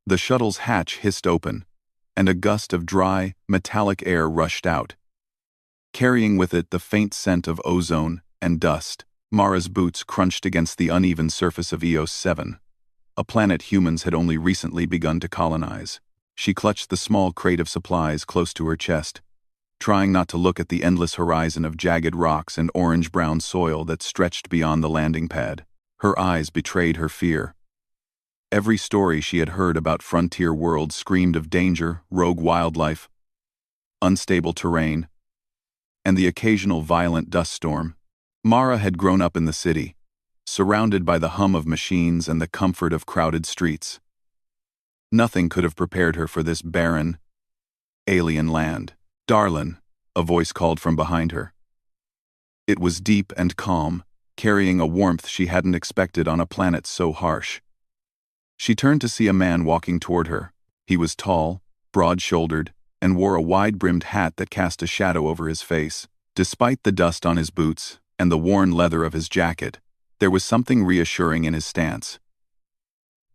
The shuttle's hatch hissed open, and a gust of dry, metallic air rushed out, carrying with it the faint scent of ozone and dust. Mara's boots crunched against the uneven surface of Eos 7, a planet humans had only recently begun to colonize. She clutched the small crate of supplies close to her chest, trying not to look at the endless horizon of jagged rocks and orange-brown soil that stretched beyond the landing pad. Her eyes betrayed her fear. Every story she had heard about frontier worlds screamed of danger, rogue wildlife, unstable terrain, and the occasional violent dust storm. Mara had grown up in the city, surrounded by the hum of machines and the comfort of crowded streets. Nothing could have prepared her for this barren, alien land. "Darlin," a voice called from behind her. It was deep and calm, carrying a warmth she hadn't expected on a planet so harsh. She turned to see a man walking toward her. He was tall, broad-shouldered, and wore a wide-brimmed hat that cast a shadow over his face. Despite the dust on his boots and the worn leather of his jacket, there was something reassuring in his stance.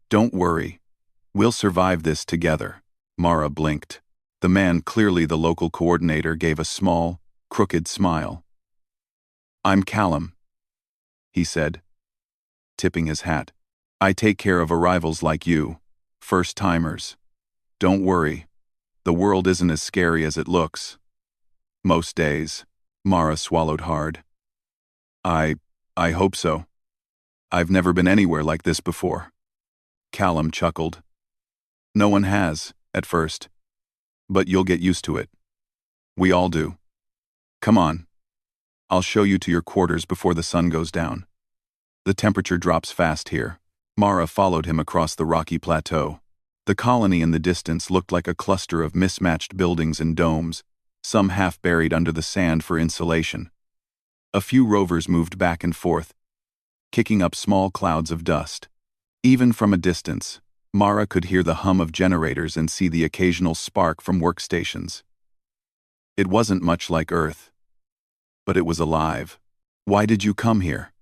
"Don't worry. We'll survive this together." Mara blinked. The man, clearly the local coordinator, gave a small, crooked smile. "I'm Callum," he said, tipping his hat. "I take care of arrivals like you, first-timers. Don't worry. The world isn't as scary as it looks. Most days." Mara swallowed hard. I hope so. I've never been anywhere like this before." Callum chuckled. "No one has, at first. But you'll get used to it. We all do. Come on. I'll show you to your quarters before the sun goes down. The temperature drops fast here." Mara followed him across the rocky plateau. The colony in the distance looked like a cluster of mismatched buildings and domes, some half buried under the sand for insulation. A few rovers moved back and forth, kicking up small clouds of dust. Even from a distance, Mara could hear the hum of generators and see the occasional spark from workstations. It wasn't much like Earth, but it was alive. "Why did you come here?"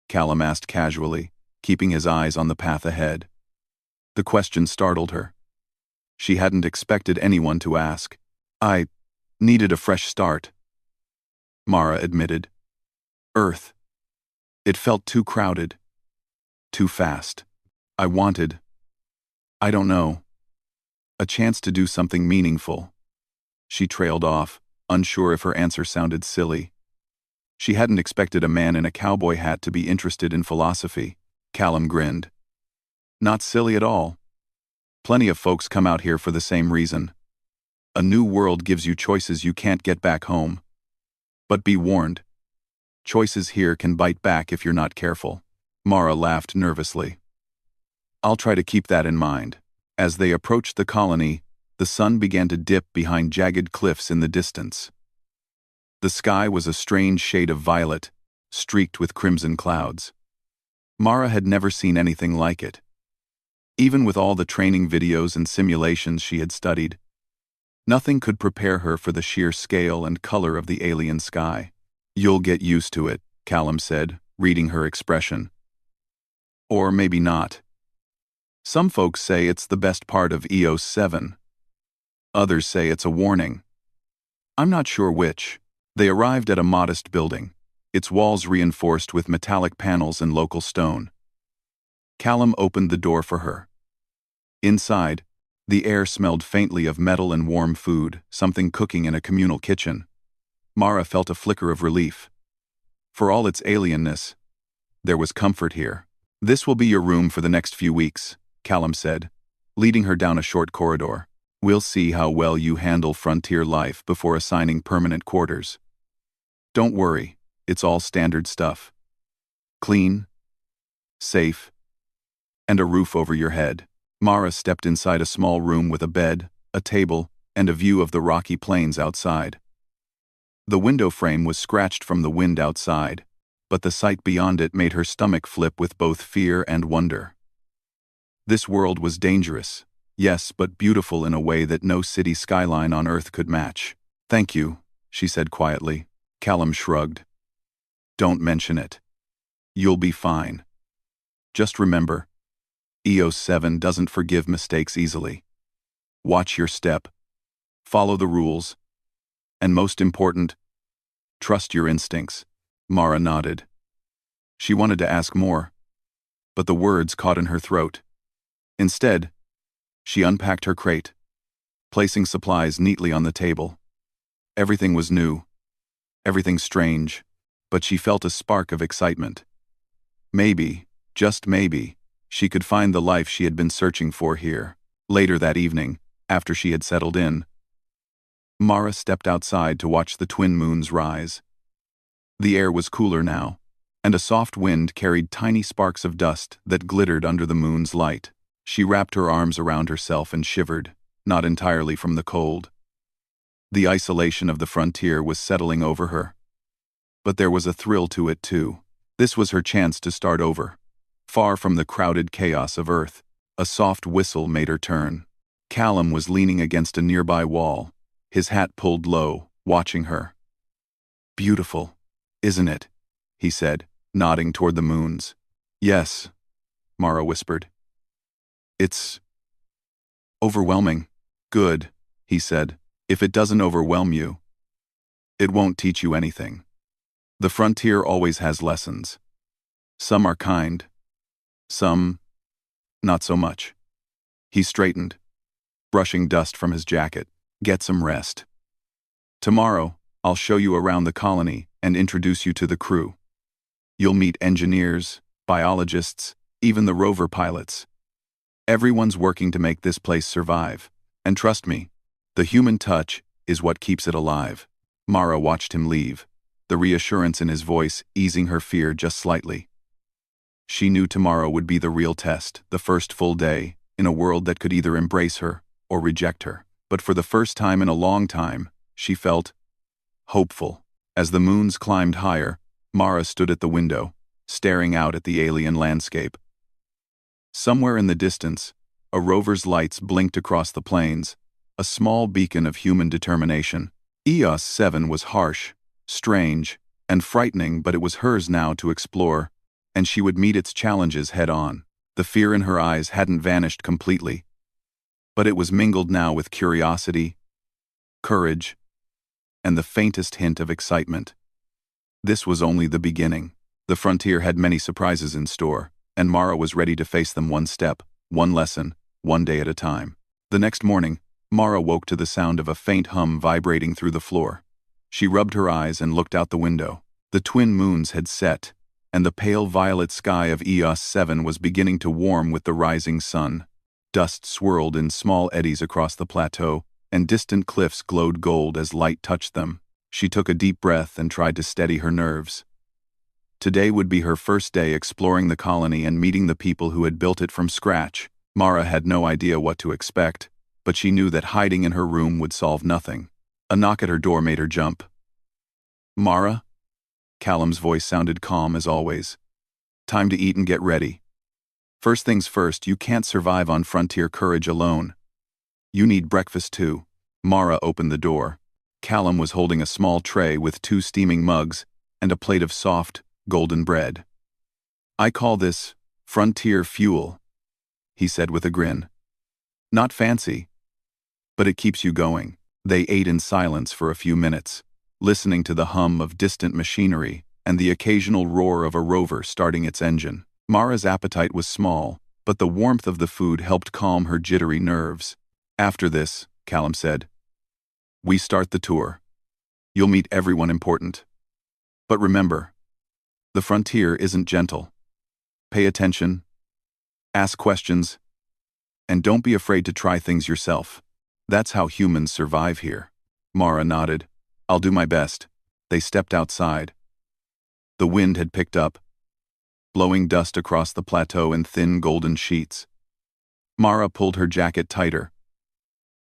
Callum asked casually, keeping his eyes on the path ahead. The question startled her. She hadn't expected anyone to ask. "I needed a fresh start," Mara admitted. "Earth. It felt too crowded. Too fast. I don't know. A chance to do something meaningful." She trailed off, unsure if her answer sounded silly. She hadn't expected a man in a cowboy hat to be interested in philosophy. Callum grinned. "Not silly at all. Plenty of folks come out here for the same reason. A new world gives you choices you can't get back home. But be warned. Choices here can bite back if you're not careful." Mara laughed nervously. "I'll try to keep that in mind." As they approached the colony, the sun began to dip behind jagged cliffs in the distance. The sky was a strange shade of violet, streaked with crimson clouds. Mara had never seen anything like it. Even with all the training videos and simulations she had studied, nothing could prepare her for the sheer scale and color of the alien sky. "You'll get used to it," Callum said, reading her expression. "Or maybe not. Some folks say it's the best part of Eos 7. Others say it's a warning. I'm not sure which." They arrived at a modest building, its walls reinforced with metallic panels and local stone. Callum opened the door for her. Inside, the air smelled faintly of metal and warm food, something cooking in a communal kitchen. Mara felt a flicker of relief. For all its alienness, there was comfort here. "This will be your room for the next few weeks," Callum said, leading her down a short corridor. "We'll see how well you handle frontier life before assigning permanent quarters. Don't worry, it's all standard stuff. Clean, safe, and a roof over your head." Mara stepped inside a small room with a bed, a table, and a view of the rocky plains outside. The window frame was scratched from the wind outside, but the sight beyond it made her stomach flip with both fear and wonder. This world was dangerous, yes, but beautiful in a way that no city skyline on Earth could match. "Thank you," she said quietly. Callum shrugged. "Don't mention it. You'll be fine. Just remember, EOS 7 doesn't forgive mistakes easily. Watch your step, follow the rules, and most important, trust your instincts. Mara nodded. She wanted to ask more, but the words caught in her throat. Instead, she unpacked her crate, placing supplies neatly on the table. Everything was new, everything strange, but she felt a spark of excitement. Maybe, just maybe, she could find the life she had been searching for here. Later that evening, after she had settled in, Mara stepped outside to watch the twin moons rise. The air was cooler now, and a soft wind carried tiny sparks of dust that glittered under the moon's light. She wrapped her arms around herself and shivered, not entirely from the cold. The isolation of the frontier was settling over her. But there was a thrill to it too. This was her chance to start over. Far from the crowded chaos of Earth, a soft whistle made her turn. Callum was leaning against a nearby wall, his hat pulled low, watching her. "Beautiful, isn't it?" he said, nodding toward the moons. "Yes," Mara whispered. "It's overwhelming." "Good," he said. "If it doesn't overwhelm you, it won't teach you anything. The frontier always has lessons. Some are kind, some not so much." He straightened, brushing dust from his jacket. "Get some rest. Tomorrow, I'll show you around the colony and introduce you to the crew. You'll meet engineers, biologists, even the rover pilots. Everyone's working to make this place survive. And trust me, the human touch is what keeps it alive." Mara watched him leave, the reassurance in his voice easing her fear just slightly. She knew tomorrow would be the real test, the first full day, in a world that could either embrace her or reject her. But for the first time in a long time, she felt hopeful. As the moons climbed higher, Mara stood at the window, staring out at the alien landscape. Somewhere in the distance, a rover's lights blinked across the plains, a small beacon of human determination. EOS 7 was harsh, strange, and frightening, but it was hers now to explore, and she would meet its challenges head-on. The fear in her eyes hadn't vanished completely, but it was mingled now with curiosity, courage, and the faintest hint of excitement. This was only the beginning. The frontier had many surprises in store, and Mara was ready to face them one step, one lesson, one day at a time. The next morning, Mara woke to the sound of a faint hum vibrating through the floor. She rubbed her eyes and looked out the window. The twin moons had set, and the pale violet sky of EOS 7 was beginning to warm with the rising sun. Dust swirled in small eddies across the plateau, and distant cliffs glowed gold as light touched them. She took a deep breath and tried to steady her nerves. Today would be her first day exploring the colony and meeting the people who had built it from scratch. Mara had no idea what to expect, but she knew that hiding in her room would solve nothing. A knock at her door made her jump. "Mara?" Callum's voice sounded calm as always. "Time to eat and get ready. First things first, you can't survive on frontier courage alone. You need breakfast too." Mara opened the door. Callum was holding a small tray with 2 steaming mugs and a plate of soft, golden bread. "I call this frontier fuel," he said with a grin. "Not fancy, but it keeps you going." They ate in silence for a few minutes, listening to the hum of distant machinery and the occasional roar of a rover starting its engine. Mara's appetite was small, but the warmth of the food helped calm her jittery nerves. "After this," Callum said, "we start the tour. You'll meet everyone important. But remember, the frontier isn't gentle. Pay attention, ask questions, and don't be afraid to try things yourself. That's how humans survive here." Mara nodded. "I'll do my best." They stepped outside. The wind had picked up, blowing dust across the plateau in thin golden sheets. Mara pulled her jacket tighter.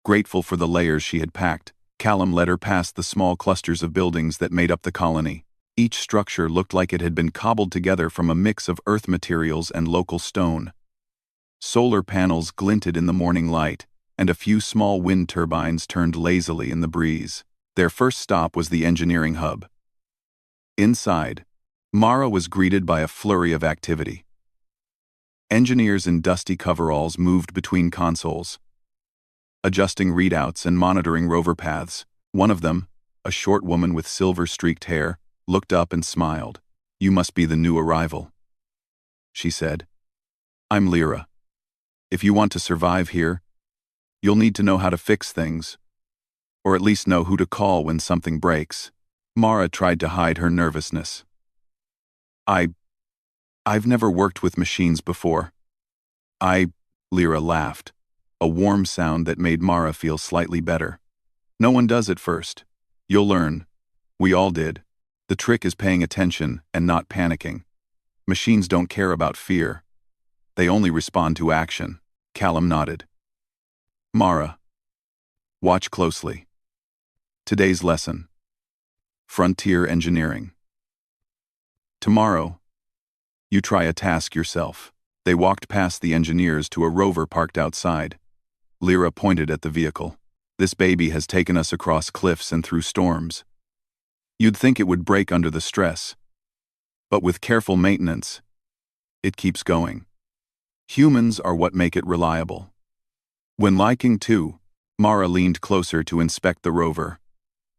Grateful for the layers she had packed, Callum led her past the small clusters of buildings that made up the colony. Each structure looked like it had been cobbled together from a mix of earth materials and local stone. Solar panels glinted in the morning light, and a few small wind turbines turned lazily in the breeze. Their first stop was the engineering hub. Inside, Mara was greeted by a flurry of activity. Engineers in dusty coveralls moved between consoles, adjusting readouts and monitoring rover paths. One of them, a short woman with silver-streaked hair, looked up and smiled. "You must be the new arrival," she said. "I'm Lyra. If you want to survive here, you'll need to know how to fix things, or at least know who to call when something breaks." Mara tried to hide her nervousness. I've never worked with machines before." Lyra laughed, a warm sound that made Mara feel slightly better. "No one does at first. You'll learn. We all did. The trick is paying attention and not panicking. Machines don't care about fear. They only respond to action." Callum nodded. "Mara, watch closely. Today's lesson: Frontier Engineering. Tomorrow, you try a task yourself." They walked past the engineers to a rover parked outside. Lyra pointed at the vehicle. "This baby has taken us across cliffs and through storms. You'd think it would break under the stress, but with careful maintenance, it keeps going. Humans are what make it reliable." When liking to, Mara leaned closer to inspect the rover.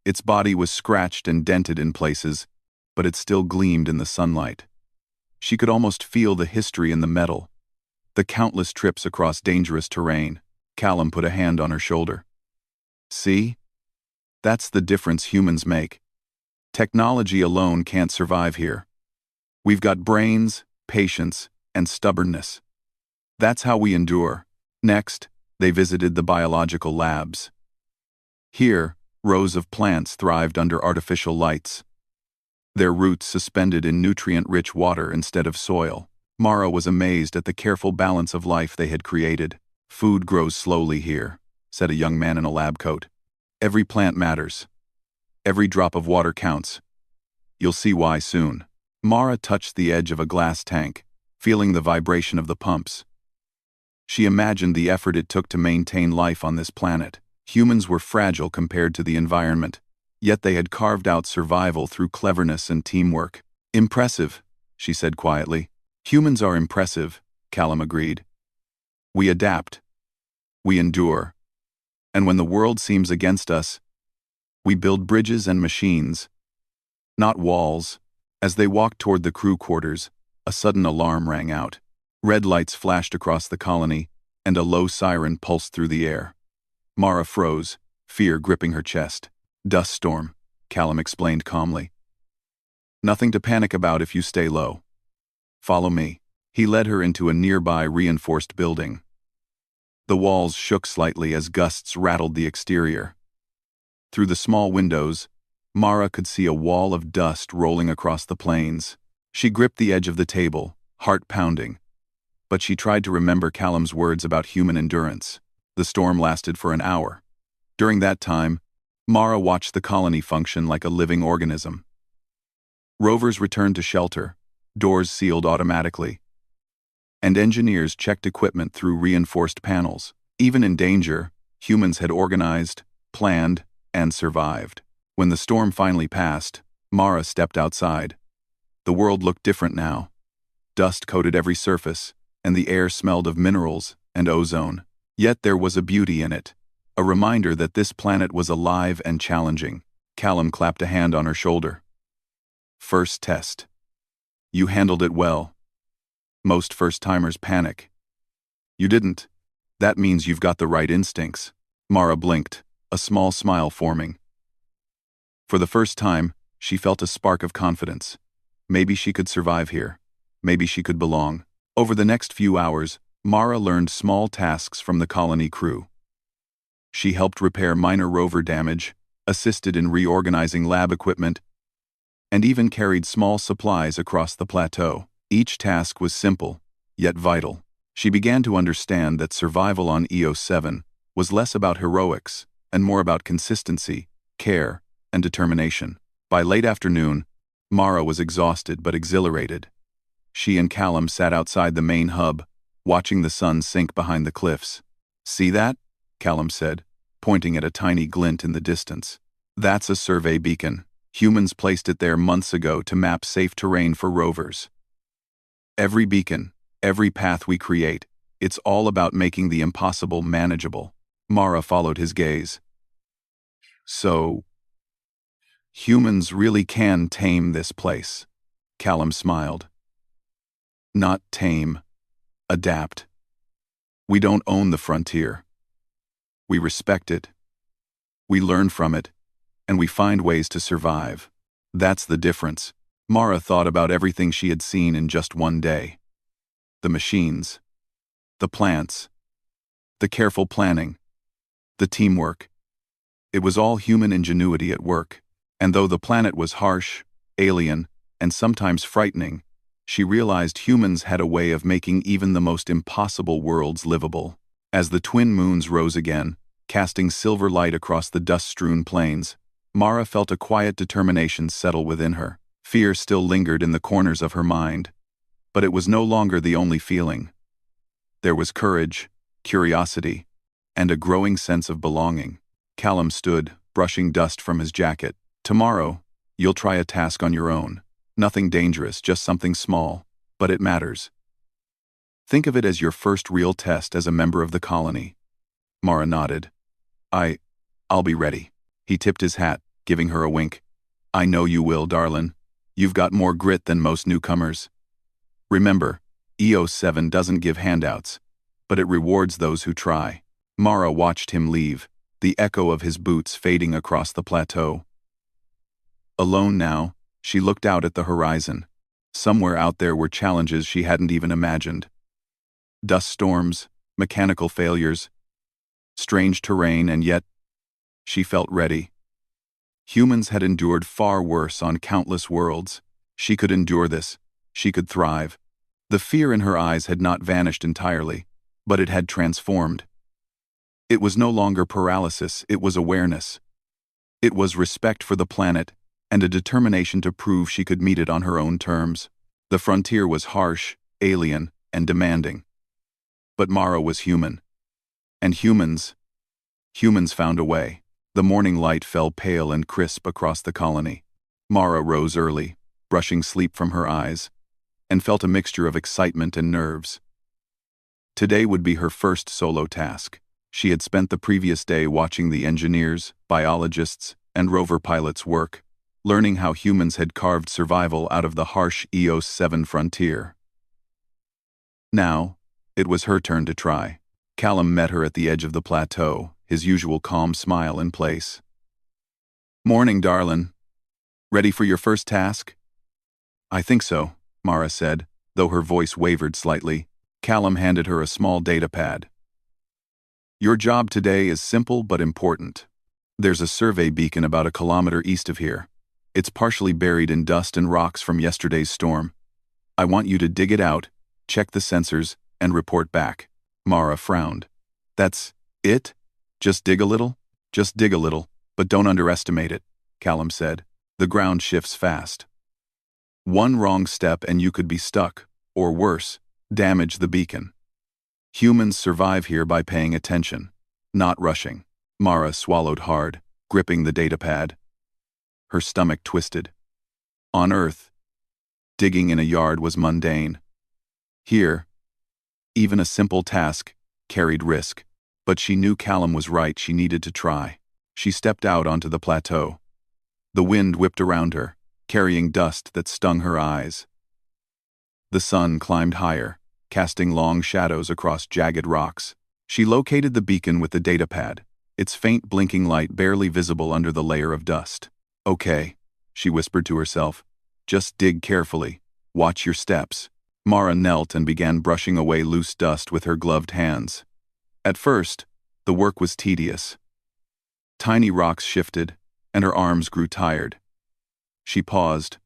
Its body was scratched and dented in places, but it still gleamed in the sunlight. She could almost feel the history in the metal, the countless trips across dangerous terrain. Callum put a hand on her shoulder. "See? That's the difference humans make. Technology alone can't survive here. We've got brains, patience, and stubbornness. That's how we endure." Next, they visited the biological labs. Here, rows of plants thrived under artificial lights, their roots suspended in nutrient-rich water instead of soil. Mara was amazed at the careful balance of life they had created. "Food grows slowly here," said a young man in a lab coat. "Every plant matters. Every drop of water counts. You'll see why soon." Mara touched the edge of a glass tank, feeling the vibration of the pumps. She imagined the effort it took to maintain life on this planet. Humans were fragile compared to the environment, yet they had carved out survival through cleverness and teamwork. "Impressive," she said quietly. "Humans are impressive," Callum agreed. "We adapt. We endure. And when the world seems against us, we build bridges and machines, not walls." As they walked toward the crew quarters, a sudden alarm rang out. Red lights flashed across the colony, and a low siren pulsed through the air. Mara froze, fear gripping her chest. "Dust storm," Callum explained calmly. "Nothing to panic about if you stay low. Follow me." He led her into a nearby reinforced building. The walls shook slightly as gusts rattled the exterior. Through the small windows, Mara could see a wall of dust rolling across the plains. She gripped the edge of the table, heart pounding, but she tried to remember Callum's words about human endurance. The storm lasted for an hour. During that time, Mara watched the colony function like a living organism. Rovers returned to shelter, doors sealed automatically, and engineers checked equipment through reinforced panels. Even in danger, humans had organized, planned, and survived. When the storm finally passed, Mara stepped outside. The world looked different now. Dust coated every surface, and the air smelled of minerals and ozone. Yet there was a beauty in it, a reminder that this planet was alive and challenging. Callum clapped a hand on her shoulder. "First test. You handled it well. Most first-timers panic. You didn't. That means you've got the right instincts." Mara blinked, a small smile forming. For the first time, she felt a spark of confidence. Maybe she could survive here. Maybe she could belong. Over the next few hours, Mara learned small tasks from the colony crew. She helped repair minor rover damage, assisted in reorganizing lab equipment, and even carried small supplies across the plateau. Each task was simple, yet vital. She began to understand that survival on EO7 was less about heroics and more about consistency, care, and determination. By late afternoon, Mara was exhausted but exhilarated. She and Callum sat outside the main hub, watching the sun sink behind the cliffs. "See that?" Callum said, pointing at a tiny glint in the distance. "That's a survey beacon. Humans placed it there months ago to map safe terrain for rovers. Every beacon, Every path we create, it's all about making the impossible manageable. Mara followed his gaze. So, humans really can tame this place. Callum smiled. Not tame, adapt. We don't own the frontier. We respect it. We learn from it, and we find ways to survive. That's the difference. Mara thought about everything she had seen in just one day. The machines, the plants, the careful planning, the teamwork. It was all human ingenuity at work, and though the planet was harsh, alien, and sometimes frightening, she realized humans had a way of making even the most impossible worlds livable. As the twin moons rose again, casting silver light across the dust-strewn plains, Mara felt a quiet determination settle within her. Fear still lingered in the corners of her mind, but it was no longer the only feeling. There was courage, curiosity, and a growing sense of belonging. Callum stood, brushing dust from his jacket. Tomorrow, you'll try a task on your own. Nothing dangerous, just something small, but it matters. Think of it as your first real test as a member of the colony. Mara nodded. I'll be ready. He tipped his hat, giving her a wink. I know you will, Darlin. You've got more grit than most newcomers. Remember, EO7 doesn't give handouts, but it rewards those who try. Mara watched him leave, the echo of his boots fading across the plateau. Alone now, she looked out at the horizon. Somewhere out there were challenges she hadn't even imagined. Dust storms, mechanical failures, strange terrain, and yet, she felt ready. Humans had endured far worse on countless worlds. She could endure this. She could thrive. The fear in her eyes had not vanished entirely, but it had transformed. It was no longer paralysis, it was awareness. It was respect for the planet, and a determination to prove she could meet it on her own terms. The frontier was harsh, alien, and demanding. But Mara was human. And humans found a way. The morning light fell pale and crisp across the colony. Mara rose early, brushing sleep from her eyes, and felt a mixture of excitement and nerves. Today would be her first solo task. She had spent the previous day watching the engineers, biologists, and rover pilots work, learning how humans had carved survival out of the harsh EO7 frontier. Now, it was her turn to try. Callum met her at the edge of the plateau, his usual calm smile in place. Morning, Darlin. Ready for your first task? I think so, Mara said, though her voice wavered slightly. Callum handed her a small data pad. Your job today is simple but important. There's a survey beacon about a kilometer east of here. It's partially buried in dust and rocks from yesterday's storm. I want you to dig it out, check the sensors, and report back. Mara frowned. That's it? Just dig a little? Just dig a little, but don't underestimate it, Callum said. The ground shifts fast. One wrong step and you could be stuck, or worse, damage the beacon. Humans survive here by paying attention, not rushing. Mara swallowed hard, gripping the data pad. Her stomach twisted. On Earth, digging in a yard was mundane. Here, even a simple task carried risk. But she knew Callum was right, she needed to try. She stepped out onto the plateau. The wind whipped around her, carrying dust that stung her eyes. The sun climbed higher, casting long shadows across jagged rocks. She located the beacon with the data pad, its faint blinking light barely visible under the layer of dust. Okay, she whispered to herself. Just dig carefully. Watch your steps. Mara knelt and began brushing away loose dust with her gloved hands. At first, the work was tedious. Tiny rocks shifted, and her arms grew tired. She paused,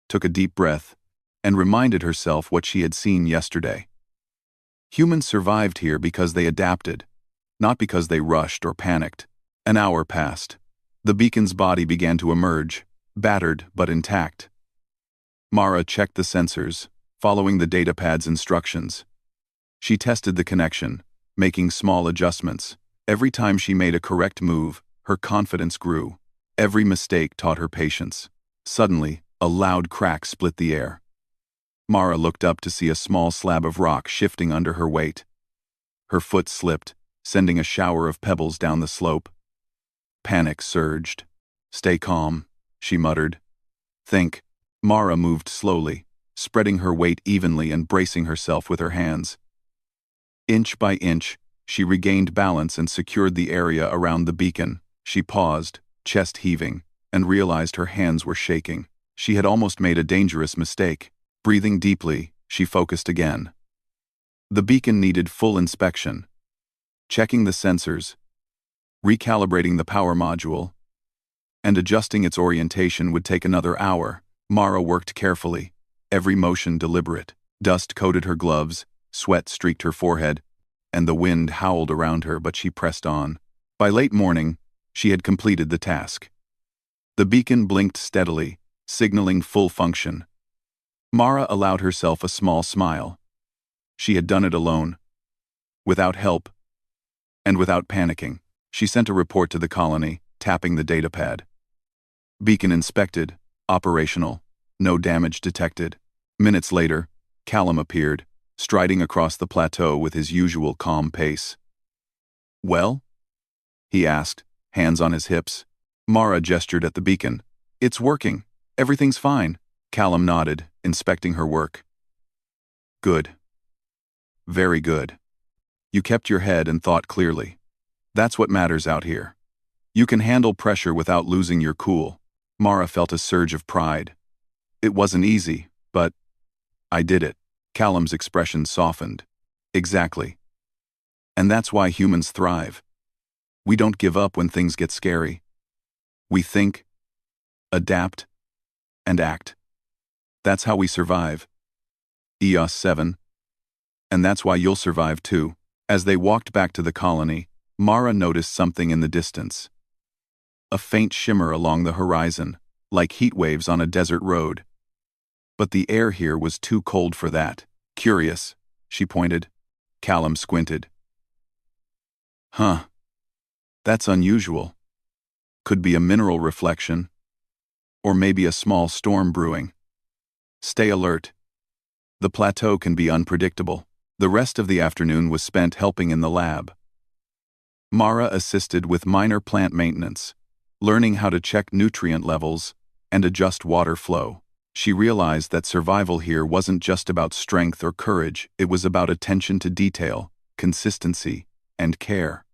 took a deep breath, and reminded herself what she had seen yesterday. Humans survived here because they adapted, not because they rushed or panicked. An hour passed. The beacon's body began to emerge, battered but intact. Mara checked the sensors, following the datapad's instructions. She tested the connection, making small adjustments. Every time she made a correct move, her confidence grew. Every mistake taught her patience. Suddenly, a loud crack split the air. Mara looked up to see a small slab of rock shifting under her weight. Her foot slipped, sending a shower of pebbles down the slope. Panic surged. "Stay calm," she muttered. "Think." Mara moved slowly, spreading her weight evenly and bracing herself with her hands. Inch by inch, she regained balance and secured the area around the beacon. She paused, chest heaving, and realized her hands were shaking. She had almost made a dangerous mistake. Breathing deeply, she focused again. The beacon needed full inspection. Checking the sensors, recalibrating the power module, and adjusting its orientation would take another hour. Mara worked carefully, every motion deliberate. Dust coated her gloves, sweat streaked her forehead, and the wind howled around her, but she pressed on. By late morning, she had completed the task. The beacon blinked steadily, signaling full function. Mara allowed herself a small smile. She had done it alone, without help, and without panicking. She sent a report to the colony, tapping the datapad. Beacon inspected, operational, no damage detected. Minutes later, Callum appeared, striding across the plateau with his usual calm pace. "Well?" he asked, hands on his hips. Mara gestured at the beacon. "It's working. Everything's fine." Callum nodded, inspecting her work. "Good. Very good. You kept your head and thought clearly. That's what matters out here. You can handle pressure without losing your cool." Mara felt a surge of pride. "It wasn't easy, but I did it." Callum's expression softened. "Exactly. And that's why humans thrive. We don't give up when things get scary. We think, adapt, and act. That's how we survive. EOS 7. And that's why you'll survive too." As they walked back to the colony, Mara noticed something in the distance. A faint shimmer along the horizon, like heat waves on a desert road. But the air here was too cold for that. "Curious," she pointed. Callum squinted. "Huh. That's unusual. Could be a mineral reflection. Or maybe a small storm brewing. Stay alert. The plateau can be unpredictable." The rest of the afternoon was spent helping in the lab. Mara assisted with minor plant maintenance, learning how to check nutrient levels and adjust water flow. She realized that survival here wasn't just about strength or courage, it was about attention to detail, consistency, and care.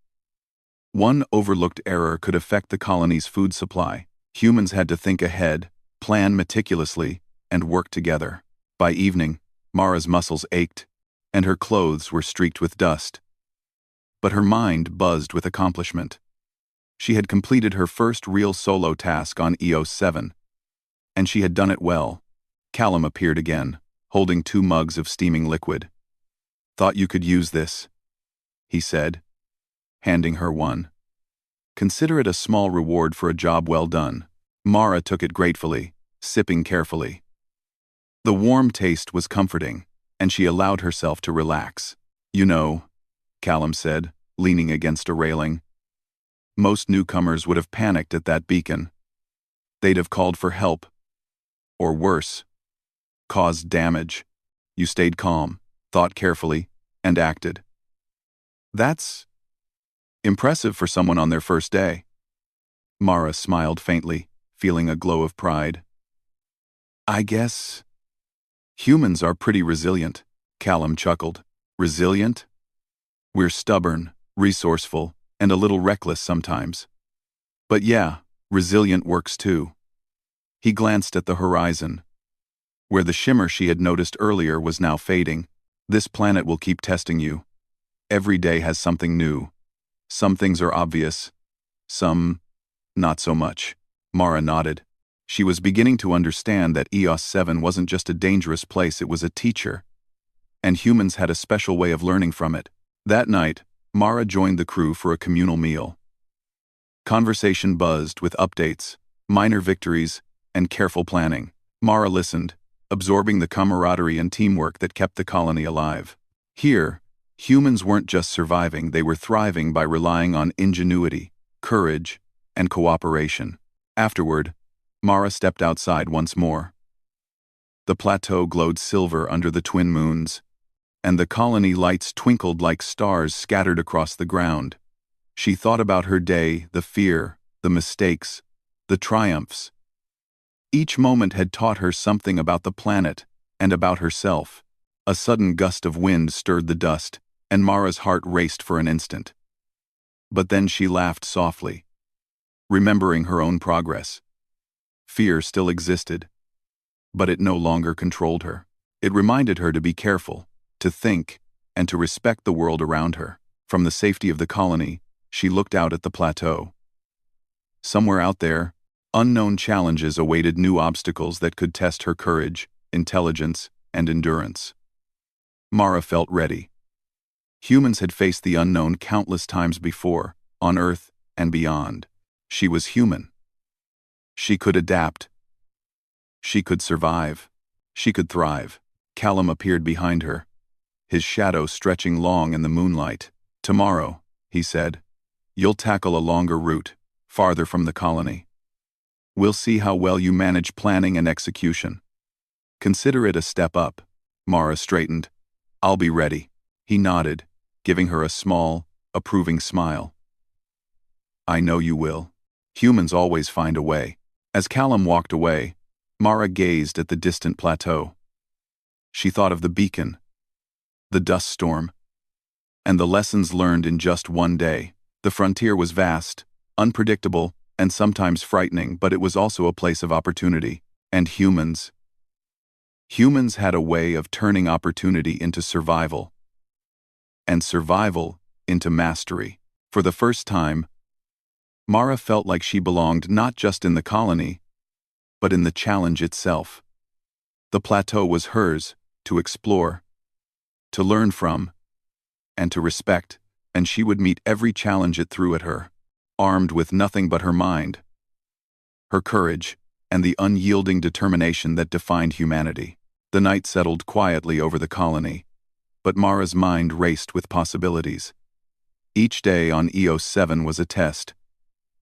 One overlooked error could affect the colony's food supply. Humans had to think ahead, plan meticulously, and work together. By evening, Mara's muscles ached, and her clothes were streaked with dust. But her mind buzzed with accomplishment. She had completed her first real solo task on EOS 7, and she had done it well. Callum appeared again, holding 2 mugs of steaming liquid. "Thought you could use this," he said, handing her one. "Consider it a small reward for a job well done." Mara took it gratefully, sipping carefully. The warm taste was comforting, and she allowed herself to relax. "You know," Callum said, leaning against a railing, "most newcomers would have panicked at that beacon. They'd have called for help. Or worse, caused damage. You stayed calm, thought carefully, and acted. That's impressive for someone on their first day." Mara smiled faintly, feeling a glow of pride. "I guess humans are pretty resilient," Callum chuckled. "Resilient? We're stubborn, resourceful, and a little reckless sometimes. But yeah, resilient works too." He glanced at the horizon, where the shimmer she had noticed earlier was now fading. "This planet will keep testing you. Every day has something new. Some things are obvious, some not so much." Mara nodded. She was beginning to understand that EOS 7 wasn't just a dangerous place, it was a teacher. And humans had a special way of learning from it. That night, Mara joined the crew for a communal meal. Conversation buzzed with updates, minor victories, and careful planning. Mara listened, absorbing the camaraderie and teamwork that kept the colony alive. Here, humans weren't just surviving, they were thriving by relying on ingenuity, courage, and cooperation. Afterward, Mara stepped outside once more. The plateau glowed silver under the twin moons, and the colony lights twinkled like stars scattered across the ground. She thought about her day, the fear, the mistakes, the triumphs. Each moment had taught her something about the planet and about herself. A sudden gust of wind stirred the dust, and Mara's heart raced for an instant. But then she laughed softly, remembering her own progress. Fear still existed, but it no longer controlled her. It reminded her to be careful, to think, and to respect the world around her. From the safety of the colony, she looked out at the plateau. Somewhere out there, unknown challenges awaited, new obstacles that could test her courage, intelligence, and endurance. Mara felt ready. Humans had faced the unknown countless times before, on Earth and beyond. She was human. She could adapt. She could survive. She could thrive. Callum appeared behind her, his shadow stretching long in the moonlight. "Tomorrow," he said, "you'll tackle a longer route, farther from the colony. We'll see how well you manage planning and execution. Consider it a step up." Mara straightened. "I'll be ready." He nodded, giving her a small, approving smile. "I know you will. Humans always find a way." As Callum walked away, Mara gazed at the distant plateau. She thought of the beacon, the dust storm, and the lessons learned in just one day. The frontier was vast, unpredictable, and sometimes frightening, but it was also a place of opportunity. And humans had a way of turning opportunity into survival, and survival into mastery. For the first time, Mara felt like she belonged not just in the colony, but in the challenge itself. The plateau was hers, to explore, to learn from, and to respect, and she would meet every challenge it threw at her, armed with nothing but her mind, her courage, and the unyielding determination that defined humanity. The night settled quietly over the colony, but Mara's mind raced with possibilities. Each day on EOS 7 was a test,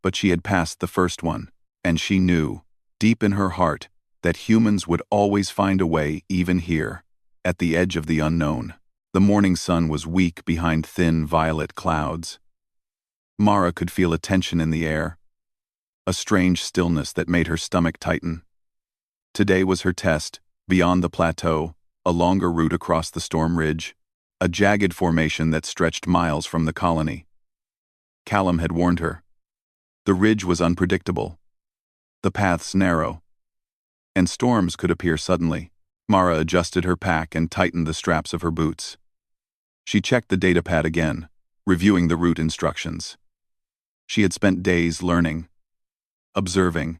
but she had passed the first one, and she knew, deep in her heart, that humans would always find a way, even here, at the edge of the unknown. The morning sun was weak behind thin violet clouds. Mara could feel a tension in the air, a strange stillness that made her stomach tighten. Today was her test, beyond the plateau, a longer route across the storm ridge, a jagged formation that stretched miles from the colony. Callum had warned her. The ridge was unpredictable, the paths narrow, and storms could appear suddenly. Mara adjusted her pack and tightened the straps of her boots. She checked the datapad again, reviewing the route instructions. She had spent days learning, observing,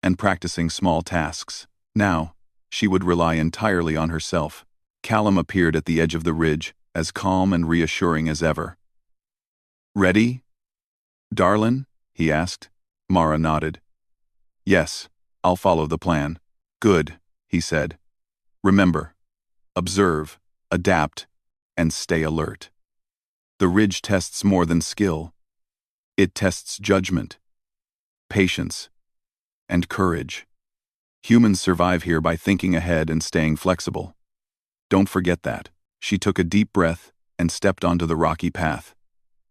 and practicing small tasks. Now, she would rely entirely on herself. Callum appeared at the edge of the ridge, as calm and reassuring as ever. "Ready, Darlin?" he asked. Mara nodded. "Yes, I'll follow the plan." "Good," he said. "Remember, observe, adapt, and stay alert. The ridge tests more than skill. It tests judgment, patience, and courage. Humans survive here by thinking ahead and staying flexible. Don't forget that." She took a deep breath and stepped onto the rocky path.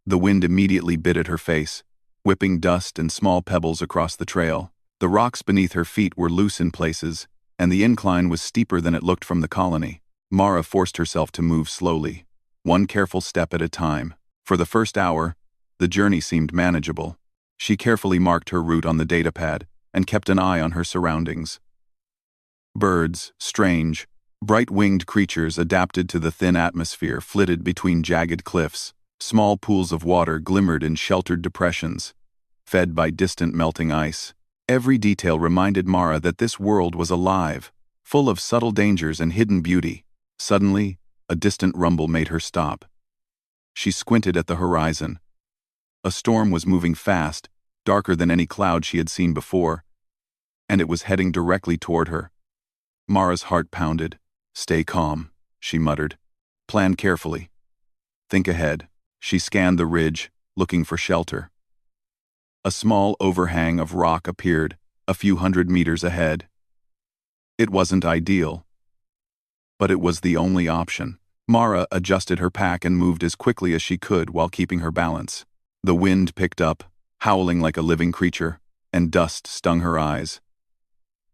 The wind immediately bit at her face, whipping dust and small pebbles across the trail. The rocks beneath her feet were loose in places, and the incline was steeper than it looked from the colony. Mara forced herself to move slowly, one careful step at a time. For the first hour, the journey seemed manageable. She carefully marked her route on the datapad and kept an eye on her surroundings. Birds, strange, bright-winged creatures adapted to the thin atmosphere, flitted between jagged cliffs. Small pools of water glimmered in sheltered depressions, fed by distant melting ice. Every detail reminded Mara that this world was alive, full of subtle dangers and hidden beauty. Suddenly, a distant rumble made her stop. She squinted at the horizon. A storm was moving fast, darker than any cloud she had seen before, and it was heading directly toward her. Mara's heart pounded. "Stay calm," she muttered. "Plan carefully. Think ahead." She scanned the ridge, looking for shelter. A small overhang of rock appeared, a few hundred meters ahead. It wasn't ideal, but it was the only option. Mara adjusted her pack and moved as quickly as she could while keeping her balance. The wind picked up, howling like a living creature, and dust stung her eyes.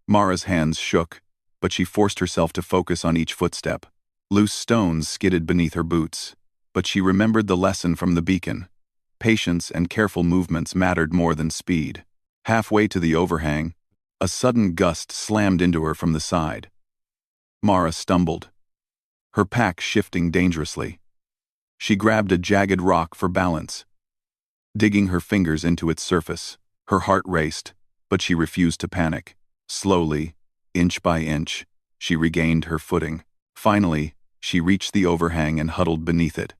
Mara's hands shook, but she forced herself to focus on each footstep. Loose stones skidded beneath her boots, but she remembered the lesson from the beacon. Patience and careful movements mattered more than speed. Halfway to the overhang, a sudden gust slammed into her from the side. Mara stumbled, her pack shifting dangerously. She grabbed a jagged rock for balance, digging her fingers into its surface. Her heart raced, but she refused to panic. Slowly, inch by inch, she regained her footing. Finally, she reached the overhang and huddled beneath it.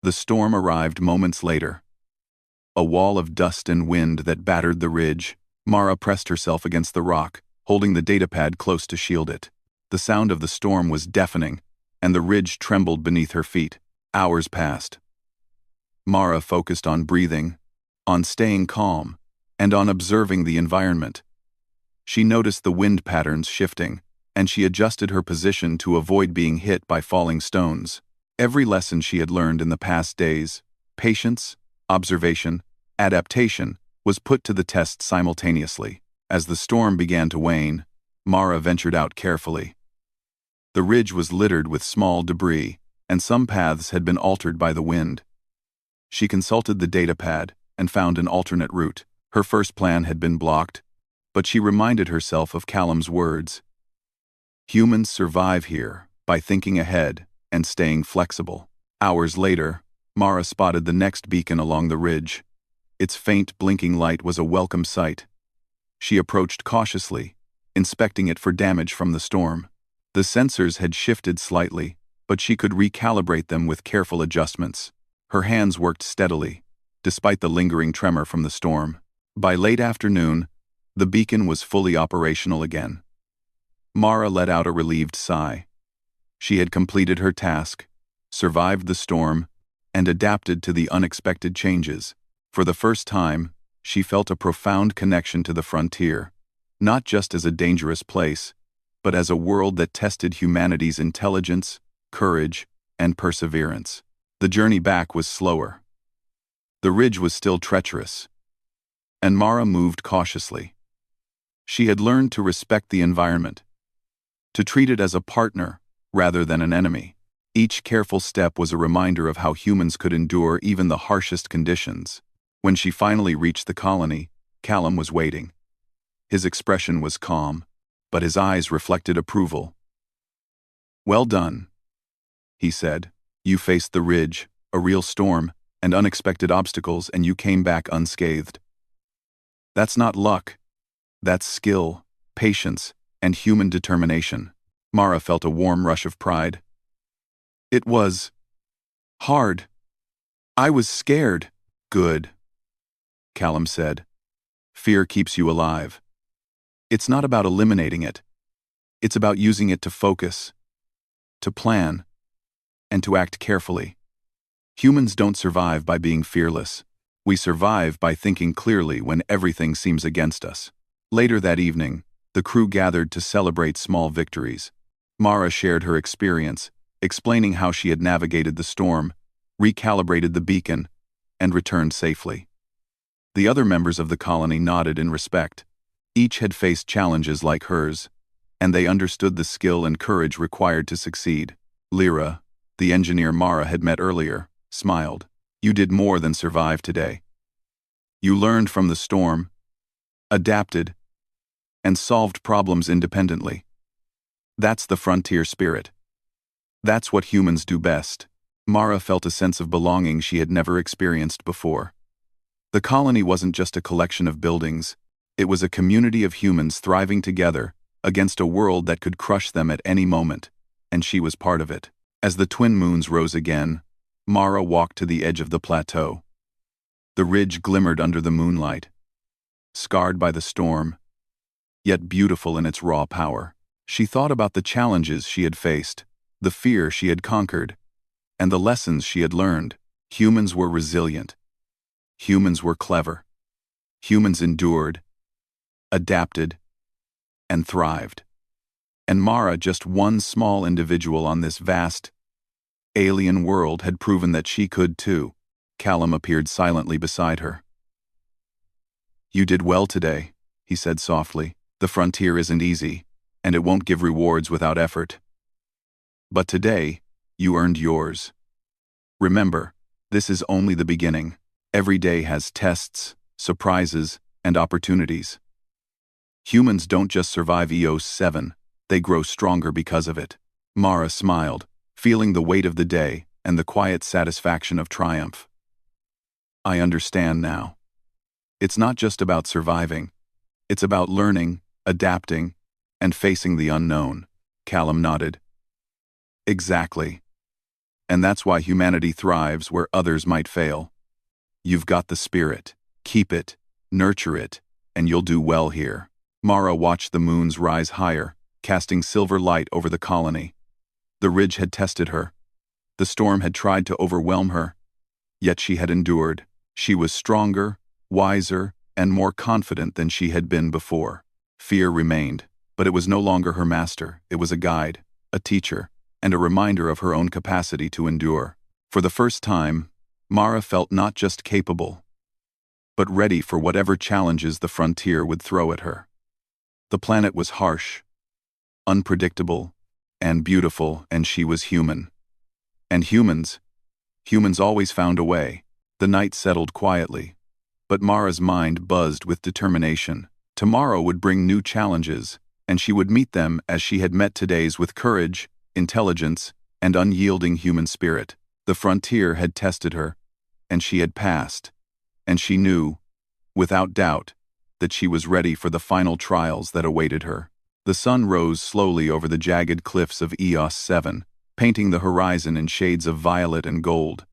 The storm arrived moments later. A wall of dust and wind that battered the ridge. Mara pressed herself against the rock, holding the datapad close to shield it. The sound of the storm was deafening, and the ridge trembled beneath her feet. Hours passed. Mara focused on breathing, on staying calm, and on observing the environment. She noticed the wind patterns shifting, and she adjusted her position to avoid being hit by falling stones. Every lesson she had learned in the past days, patience, observation, adaptation, was put to the test simultaneously. As the storm began to wane, Mara ventured out carefully. The ridge was littered with small debris, and some paths had been altered by the wind. She consulted the datapad and found an alternate route. Her first plan had been blocked, but she reminded herself of Callum's words. Humans survive here by thinking ahead and staying flexible. Hours later, Mara spotted the next beacon along the ridge. Its faint blinking light was a welcome sight. She approached cautiously, inspecting it for damage from the storm. The sensors had shifted slightly, but she could recalibrate them with careful adjustments. Her hands worked steadily, despite the lingering tremor from the storm. By late afternoon, the beacon was fully operational again. Mara let out a relieved sigh. She had completed her task, survived the storm, and adapted to the unexpected changes. For the first time, she felt a profound connection to the frontier, not just as a dangerous place, but as a world that tested humanity's intelligence, courage, and perseverance. The journey back was slower. The ridge was still treacherous, and Mara moved cautiously. She had learned to respect the environment, to treat it as a partner rather than an enemy. Each careful step was a reminder of how humans could endure even the harshest conditions. When she finally reached the colony, Callum was waiting. His expression was calm, but his eyes reflected approval. "Well done," he said. "You faced the ridge, a real storm, and unexpected obstacles, and you came back unscathed. That's not luck. That's skill, patience, and human determination." Mara felt a warm rush of pride. "It was hard. I was scared." "Good," Callum said. "Fear keeps you alive. It's not about eliminating it. It's about using it to focus, to plan, and to act carefully. Humans don't survive by being fearless. We survive by thinking clearly when everything seems against us." Later that evening, the crew gathered to celebrate small victories. Mara shared her experience, explaining how she had navigated the storm, recalibrated the beacon, and returned safely. The other members of the colony nodded in respect. Each had faced challenges like hers, and they understood the skill and courage required to succeed. Lyra, the engineer Mara had met earlier, smiled. "You did more than survive today. You learned from the storm, adapted, and solved problems independently. That's the frontier spirit. That's what humans do best." Mara felt a sense of belonging she had never experienced before. The colony wasn't just a collection of buildings, it was a community of humans thriving together against a world that could crush them at any moment, and she was part of it. As the twin moons rose again, Mara walked to the edge of the plateau. The ridge glimmered under the moonlight, scarred by the storm, yet beautiful in its raw power. She thought about the challenges she had faced, the fear she had conquered, and the lessons she had learned. Humans were resilient. Humans were clever. Humans endured, adapted, and thrived. And Mara, just one small individual on this vast, alien world, had proven that she could too. Callum appeared silently beside her. "You did well today," he said softly. "The frontier isn't easy, and it won't give rewards without effort. But today, you earned yours. Remember, this is only the beginning. Every day has tests, surprises, and opportunities. Humans don't just survive EOS 7, they grow stronger because of it." Mara smiled, feeling the weight of the day and the quiet satisfaction of triumph. "I understand now. It's not just about surviving. It's about learning, adapting, and facing the unknown." Callum nodded. "Exactly. And that's why humanity thrives where others might fail. You've got the spirit. Keep it, nurture it, and you'll do well here." Mara watched the moons rise higher, casting silver light over the colony. The ridge had tested her. The storm had tried to overwhelm her. Yet she had endured. She was stronger, wiser, and more confident than she had been before. Fear remained, but it was no longer her master. It was a guide, a teacher, and a reminder of her own capacity to endure. For the first time, Mara felt not just capable, but ready for whatever challenges the frontier would throw at her. The planet was harsh, unpredictable, and beautiful, and she was human. And humans always found a way. The night settled quietly, but Mara's mind buzzed with determination. Tomorrow would bring new challenges, and she would meet them as she had met today's, with courage, intelligence, and unyielding human spirit. The frontier had tested her, and she had passed, and she knew, without doubt, that she was ready for the final trials that awaited her. The sun rose slowly over the jagged cliffs of EOS 7, painting the horizon in shades of violet and gold.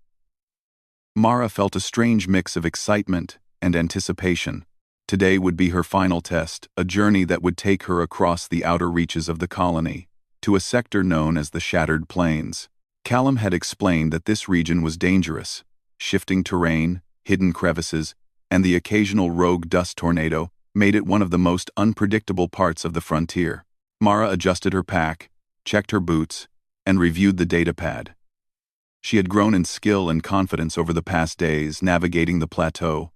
Mara felt a strange mix of excitement and anticipation. Today would be her final test, a journey that would take her across the outer reaches of the colony, to a sector known as the Shattered Plains. Callum had explained that this region was dangerous. Shifting terrain, hidden crevices, and the occasional rogue dust tornado made it one of the most unpredictable parts of the frontier. Mara adjusted her pack, checked her boots, and reviewed the datapad. She had grown in skill and confidence over the past days, navigating the plateau,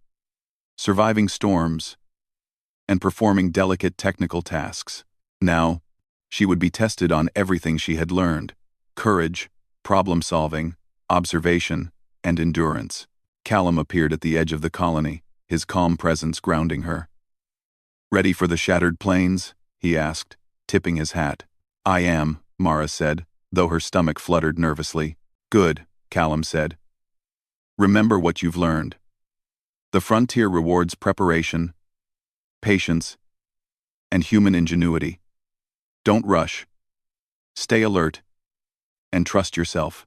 surviving storms, and performing delicate technical tasks. Now, she would be tested on everything she had learned: courage, problem-solving, observation, and endurance. Callum appeared at the edge of the colony, his calm presence grounding her. "Ready for the Shattered Plains?" he asked, tipping his hat. "I am," Mara said, though her stomach fluttered nervously. "Good," Callum said. "Remember what you've learned. The frontier rewards preparation, patience, and human ingenuity. Don't rush. Stay alert, and trust yourself.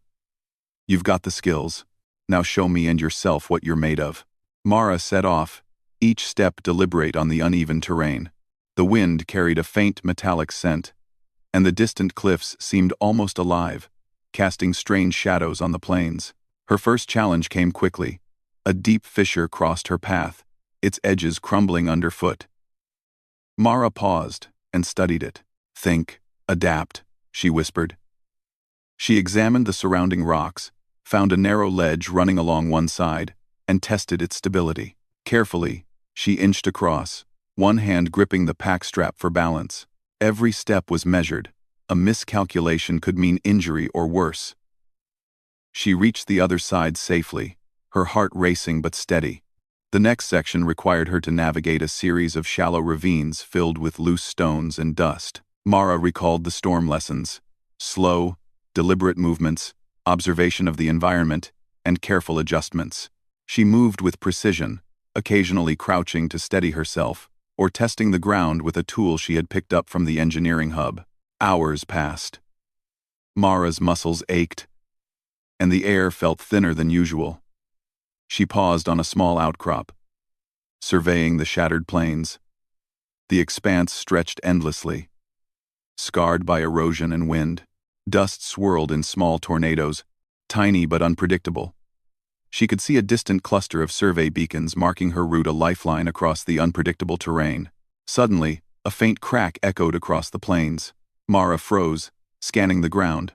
You've got the skills. Now show me and yourself what you're made of." Mara set off, each step deliberate on the uneven terrain. The wind carried a faint metallic scent, and the distant cliffs seemed almost alive, casting strange shadows on the plains. Her first challenge came quickly. A deep fissure crossed her path, its edges crumbling underfoot. Mara paused and studied it. "Think, adapt," she whispered. She examined the surrounding rocks, found a narrow ledge running along one side, and tested its stability. Carefully, she inched across, one hand gripping the pack strap for balance. Every step was measured. A miscalculation could mean injury or worse. She reached the other side safely, her heart racing but steady. The next section required her to navigate a series of shallow ravines filled with loose stones and dust. Mara recalled the storm lessons: slow, deliberate movements, observation of the environment, and careful adjustments. She moved with precision, occasionally crouching to steady herself, or testing the ground with a tool she had picked up from the engineering hub. Hours passed. Mara's muscles ached, and the air felt thinner than usual. She paused on a small outcrop, surveying the shattered plains. The expanse stretched endlessly, scarred by erosion and wind. Dust swirled in small tornadoes, tiny but unpredictable. She could see a distant cluster of survey beacons marking her route, a lifeline across the unpredictable terrain. Suddenly, a faint crack echoed across the plains. Mara froze, scanning the ground.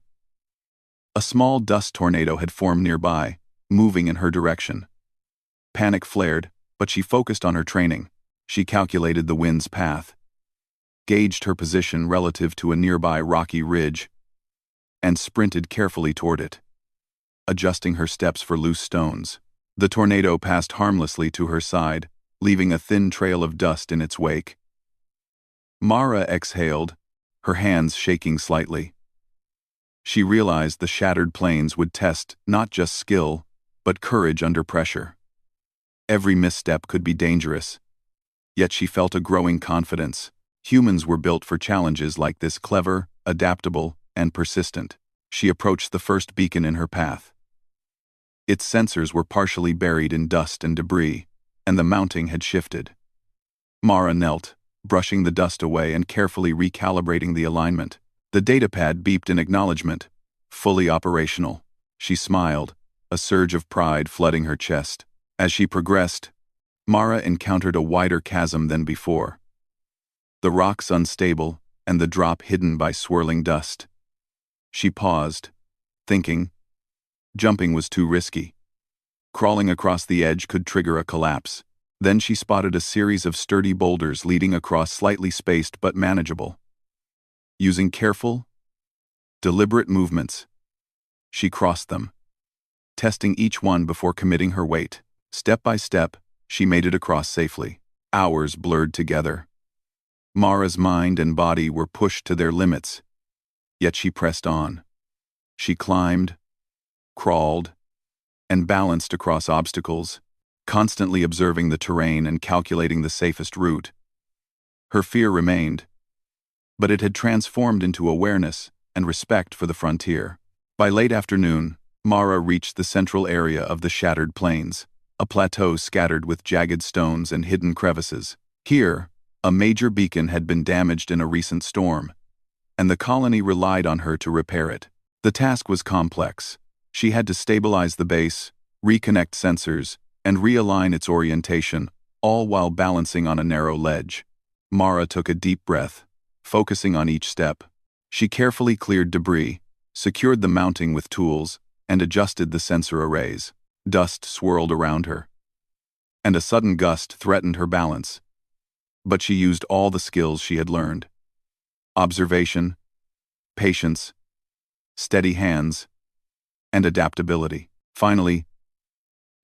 A small dust tornado had formed nearby, moving in her direction. Panic flared, but she focused on her training. She calculated the wind's path, gauged her position relative to a nearby rocky ridge, and sprinted carefully toward it, adjusting her steps for loose stones. The tornado passed harmlessly to her side, leaving a thin trail of dust in its wake. Mara exhaled, her hands shaking slightly. She realized the shattered planes would test not just skill, but courage under pressure. Every misstep could be dangerous, yet she felt a growing confidence. Humans were built for challenges like this, clever, adaptable, and persistent. She approached the first beacon in her path. Its sensors were partially buried in dust and debris, and the mounting had shifted. Mara knelt, brushing the dust away and carefully recalibrating the alignment. The datapad beeped in acknowledgement, fully operational. She smiled, a surge of pride flooding her chest. As she progressed, Mara encountered a wider chasm than before. The rocks unstable, and the drop hidden by swirling dust. She paused, thinking. Jumping was too risky. Crawling across the edge could trigger a collapse. Then she spotted a series of sturdy boulders leading across, slightly spaced but manageable. Using careful, deliberate movements, she crossed them, testing each one before committing her weight. Step by step, she made it across safely. Hours blurred together. Mara's mind and body were pushed to their limits, yet she pressed on. She climbed, crawled, and balanced across obstacles, constantly observing the terrain and calculating the safest route. Her fear remained, but it had transformed into awareness and respect for the frontier. By late afternoon, Mara reached the central area of the shattered plains, a plateau scattered with jagged stones and hidden crevices. Here, a major beacon had been damaged in a recent storm, and the colony relied on her to repair it. The task was complex. She had to stabilize the base, reconnect sensors, and realign its orientation, all while balancing on a narrow ledge. Mara took a deep breath, focusing on each step. She carefully cleared debris, secured the mounting with tools, and adjusted the sensor arrays. Dust swirled around her, and a sudden gust threatened her balance. But she used all the skills she had learned. Observation, patience, steady hands, and adaptability. Finally,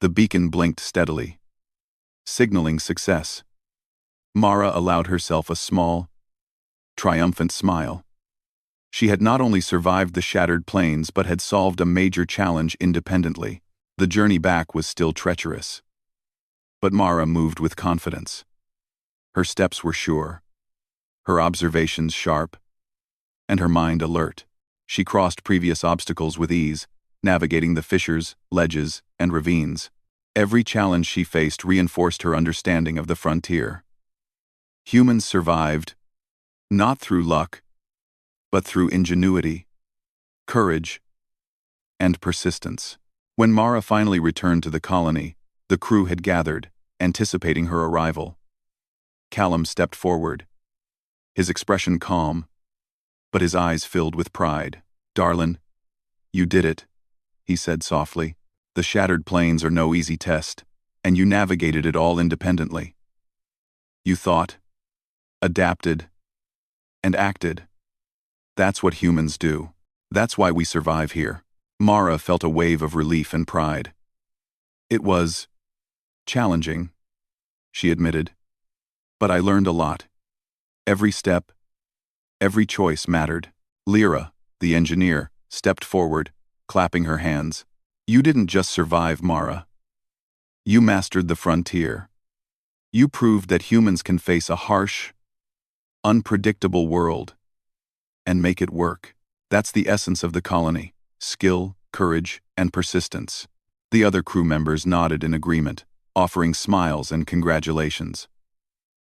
the beacon blinked steadily, signaling success. Mara allowed herself a small, triumphant smile. She had not only survived the shattered plains but had solved a major challenge independently. The journey back was still treacherous, but Mara moved with confidence. Her steps were sure, her observations sharp, and her mind alert. She crossed previous obstacles with ease, navigating the fissures, ledges, and ravines. Every challenge she faced reinforced her understanding of the frontier. Humans survived, not through luck, but through ingenuity, courage, and persistence. When Mara finally returned to the colony, the crew had gathered, anticipating her arrival. Callum stepped forward, his expression calm, but his eyes filled with pride. "Darlin, you did it," he said softly. "The shattered plains are no easy test, and you navigated it all independently. You thought, adapted, and acted. That's what humans do. That's why we survive here." Mara felt a wave of relief and pride. "It was challenging," she admitted, "but I learned a lot. Every step, every choice mattered." Lyra, the engineer, stepped forward, clapping her hands. "You didn't just survive, Mara. You mastered the frontier. You proved that humans can face a harsh, unpredictable world and make it work. That's the essence of the colony: skill, courage, and persistence." The other crew members nodded in agreement, offering smiles and congratulations.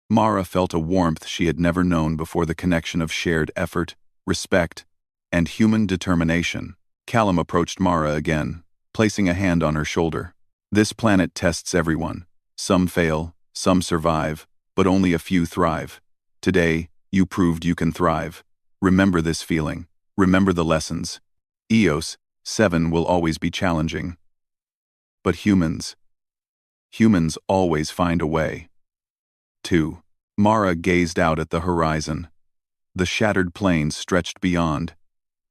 Mara felt a warmth she had never known before, the connection of shared effort, respect, and human determination. Callum approached Mara again, placing a hand on her shoulder. "This planet tests everyone. Some fail, some survive, but only a few thrive. Today, you proved you can thrive. Remember this feeling. Remember the lessons. EOS 7 will always be challenging. But humans always find a way. 2. Mara gazed out at the horizon. The shattered plains stretched beyond,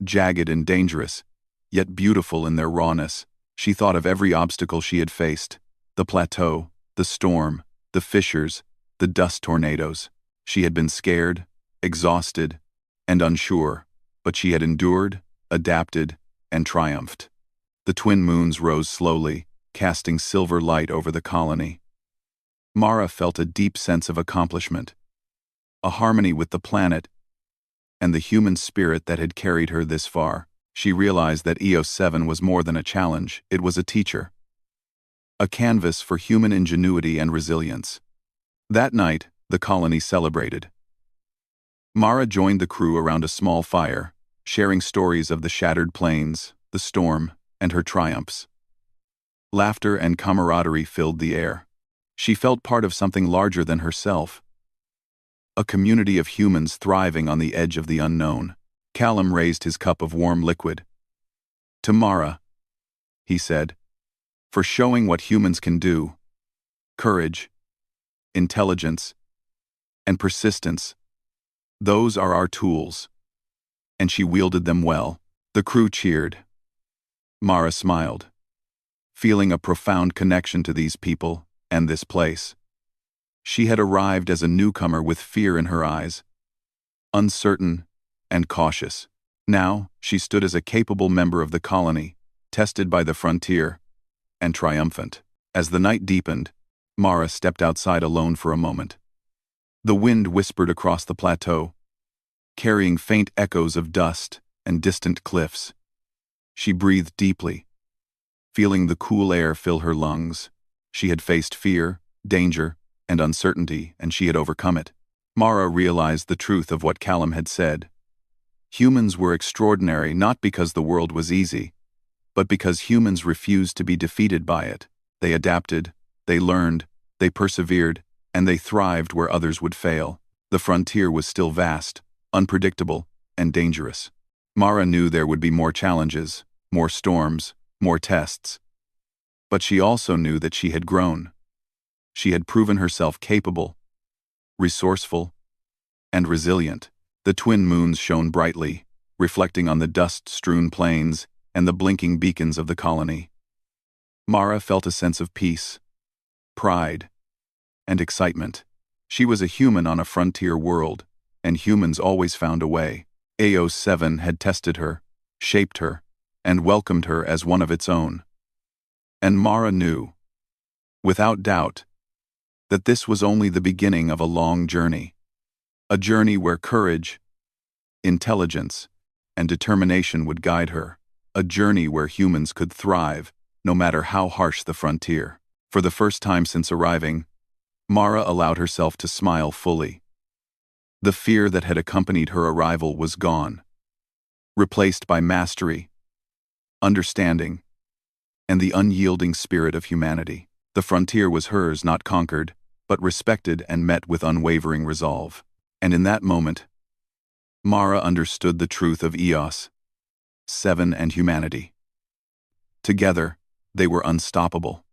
jagged and dangerous, yet beautiful in their rawness. She thought of every obstacle she had faced: the plateau, the storm, the fissures, the dust tornadoes. She had been scared, exhausted, and unsure, but she had endured, adapted, and triumphed. The twin moons rose slowly, casting silver light over the colony. Mara felt a deep sense of accomplishment, a harmony with the planet, and the human spirit that had carried her this far. She realized that EOS 7 was more than a challenge, it was a teacher. A canvas for human ingenuity and resilience. That night, the colony celebrated. Mara joined the crew around a small fire, sharing stories of the shattered plains, the storm, and her triumphs. Laughter and camaraderie filled the air. She felt part of something larger than herself. A community of humans thriving on the edge of the unknown. Callum raised his cup of warm liquid. "To Mara," he said, "for showing what humans can do. Courage, intelligence, and persistence. Those are our tools." And she wielded them well. The crew cheered. Mara smiled, feeling a profound connection to these people and this place. She had arrived as a newcomer with fear in her eyes, uncertain and cautious. Now, she stood as a capable member of the colony, tested by the frontier, and triumphant. As the night deepened, Mara stepped outside alone for a moment. The wind whispered across the plateau, carrying faint echoes of dust and distant cliffs. She breathed deeply, feeling the cool air fill her lungs. She had faced fear, danger, and uncertainty, and she had overcome it. Mara realized the truth of what Callum had said. Humans were extraordinary not because the world was easy, but because humans refused to be defeated by it. They adapted, they learned, they persevered, and they thrived where others would fail. The frontier was still vast, unpredictable, and dangerous. Mara knew there would be more challenges, more storms, more tests. But she also knew that she had grown. She had proven herself capable, resourceful, and resilient. The twin moons shone brightly, reflecting on the dust-strewn plains and the blinking beacons of the colony. Mara felt a sense of peace, pride, and excitement. She was a human on a frontier world, and humans always found a way. EOS 7 had tested her, shaped her, and welcomed her as one of its own. And Mara knew, without doubt, that this was only the beginning of a long journey. A journey where courage, intelligence, and determination would guide her. A journey where humans could thrive, no matter how harsh the frontier. For the first time since arriving, Mara allowed herself to smile fully. The fear that had accompanied her arrival was gone, replaced by mastery, understanding, and the unyielding spirit of humanity. The frontier was hers, not conquered, but respected and met with unwavering resolve. And in that moment, Mara understood the truth of EOS 7 and humanity. Together, they were unstoppable.